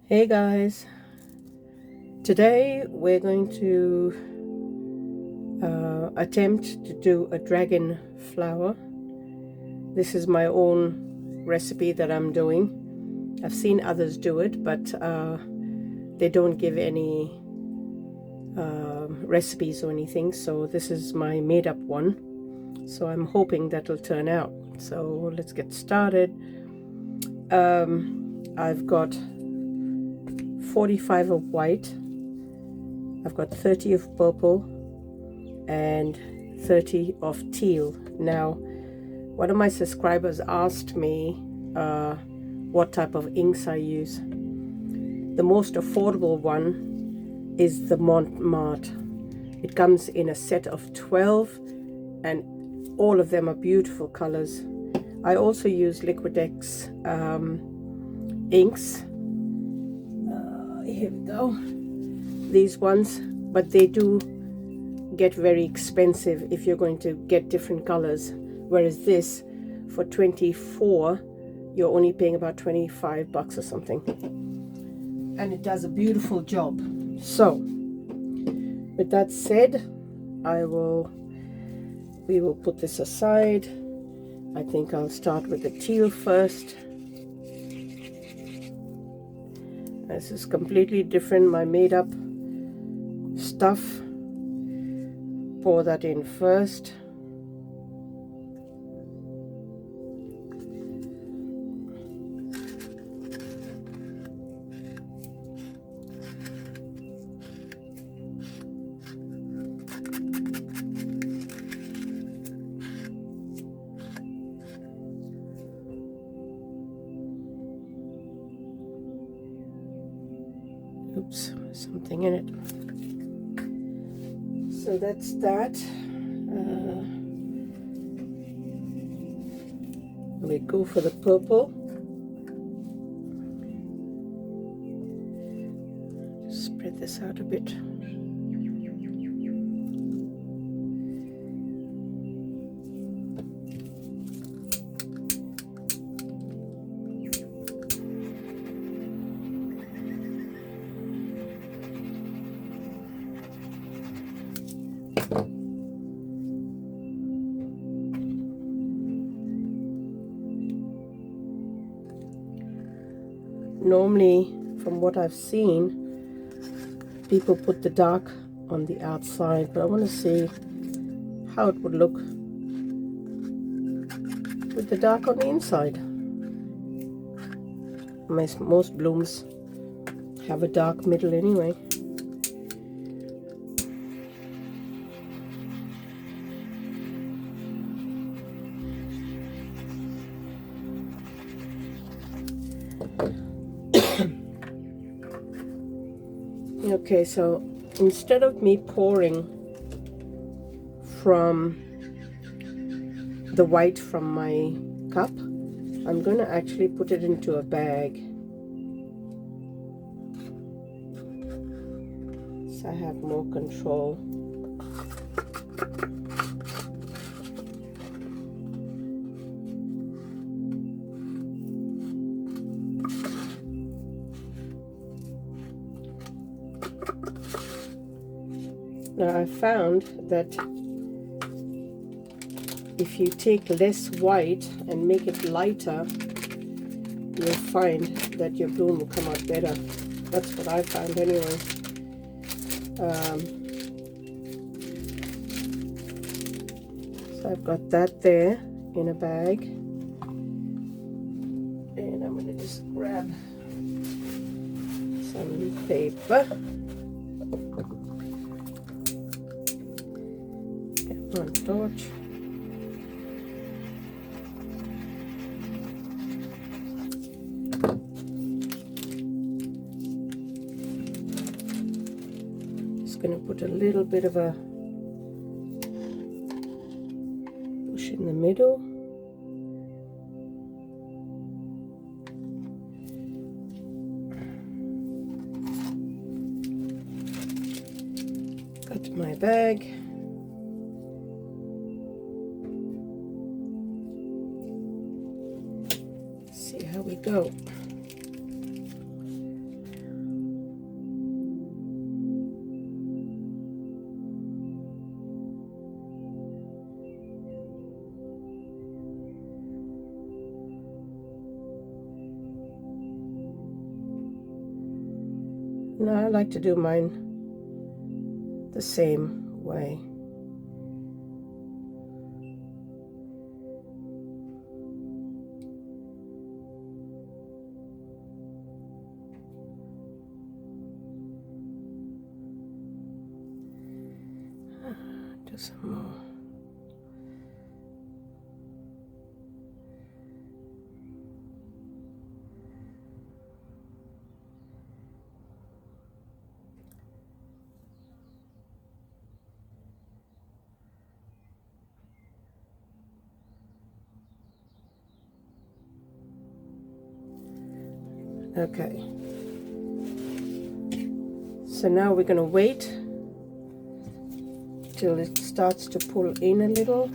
Hey guys, today we're going to attempt to do a dragon flower. This is my own recipe that I'm doing. I've seen others do it, but they don't give any recipes or anything, so this is my made-up one. So I'm hoping that'll turn out. So let's get started. I've got 45 of white, I've got 30 of purple, and 30 of teal. Now, one of my subscribers asked me what type of inks I use. The most affordable one is the Montmartre. It comes in a set of 12 and all of them are beautiful colors. I also use Liquidex inks. Here we go. These ones, but they do get very expensive if you're going to get different colors, whereas this for 24 you're only paying about 25 bucks or something, and it does a beautiful job. So with that said, we will put this aside. I think I'll start with the teal first. This is completely different, my made up stuff. Pour that in first. Oops, there's something in it. So that's that. We go for the purple. Just spread this out a bit. Normally, from what I've seen, people put the dark on the outside, but I want to see how it would look with the dark on the inside. Most blooms have a dark middle anyway. Okay, so instead of me pouring from the white from my cup, I'm going to actually put it into a bag. So I have more control. Now I found that if you take less white and make it lighter, you'll find that your bloom will come out better. That's what I found anyway. So I've got that there in a bag, and I'm going to just grab some paper. Get one torch. Going to put a little bit of a push in the middle. Got my bag. See how we go. No, I like to do mine the same way. Do some more. Okay, so now we're going to wait till it starts to pull in a little.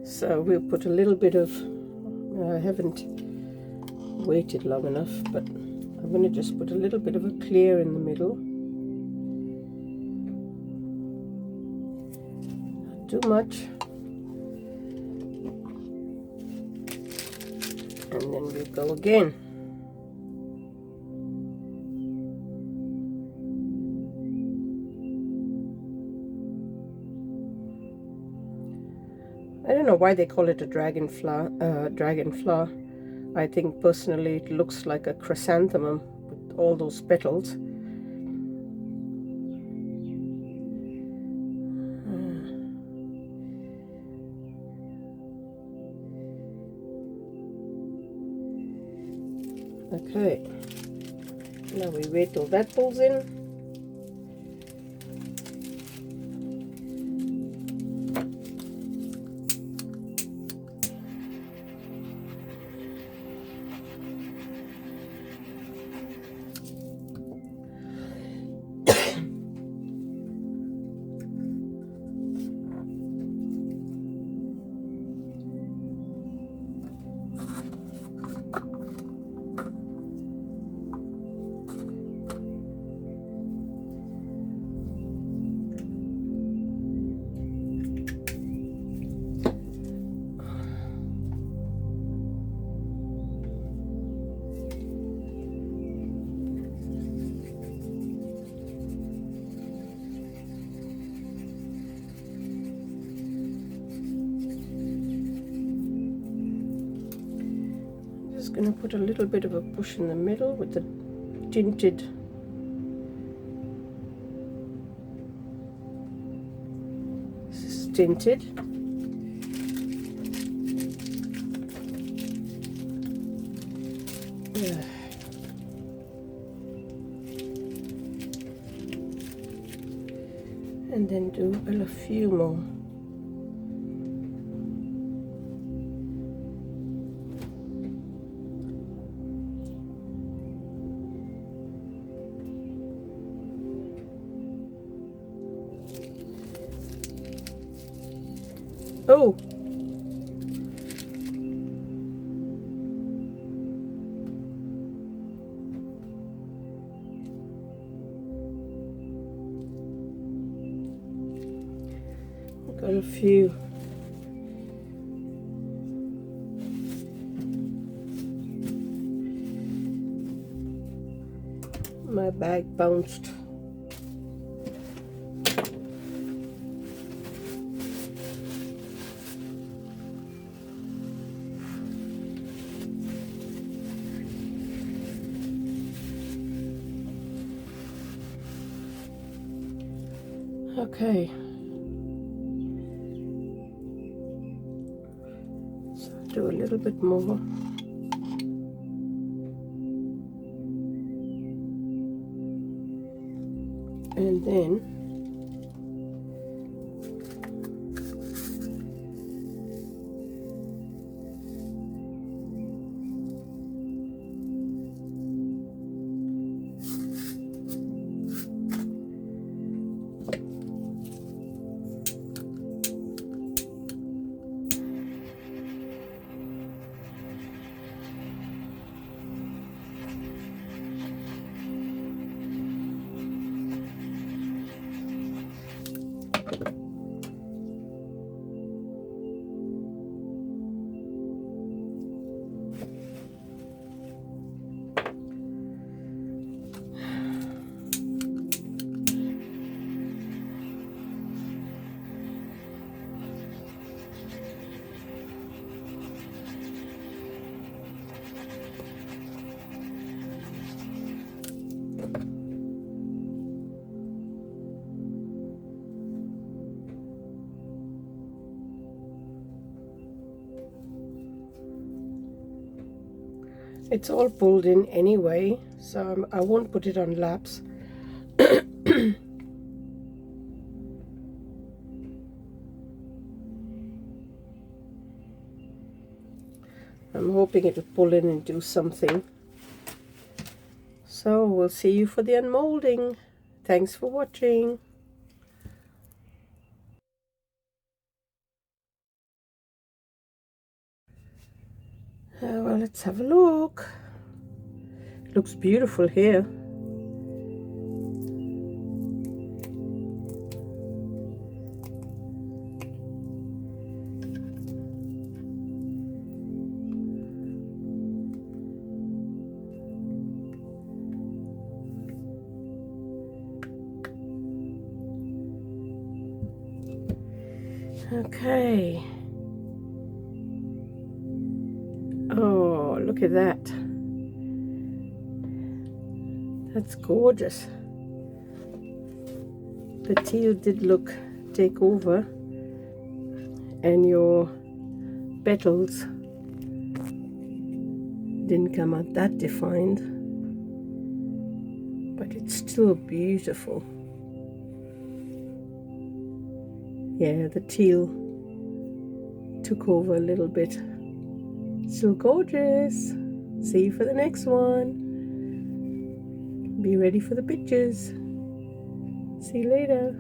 So we'll put a little bit of, I haven't waited long enough, but I'm going to just put a little bit of a clear in the middle. Not too much. And then we'll go again. I don't know why they call it a dragon flower. I think personally it looks like a chrysanthemum with all those petals. Okay, now we wait till that pulls in. Going to put a little bit of a push in the middle with the tinted tinted. Yeah. And then do a few more. Oh, got a few. My bag bounced. Okay, so do a little bit more. And then It's all pulled in anyway, so I won't put it on laps. I'm hoping it will pull in and do something. So we'll see you for the unmolding. Thanks for watching. Well, let's have a look. Looks beautiful here. Okay. Oh, look at that. That's gorgeous. The teal did take over, and your petals didn't come out that defined, but it's still beautiful. Yeah, the teal took over a little bit. Still gorgeous. See you for the next one. Be ready for the pictures. See you later.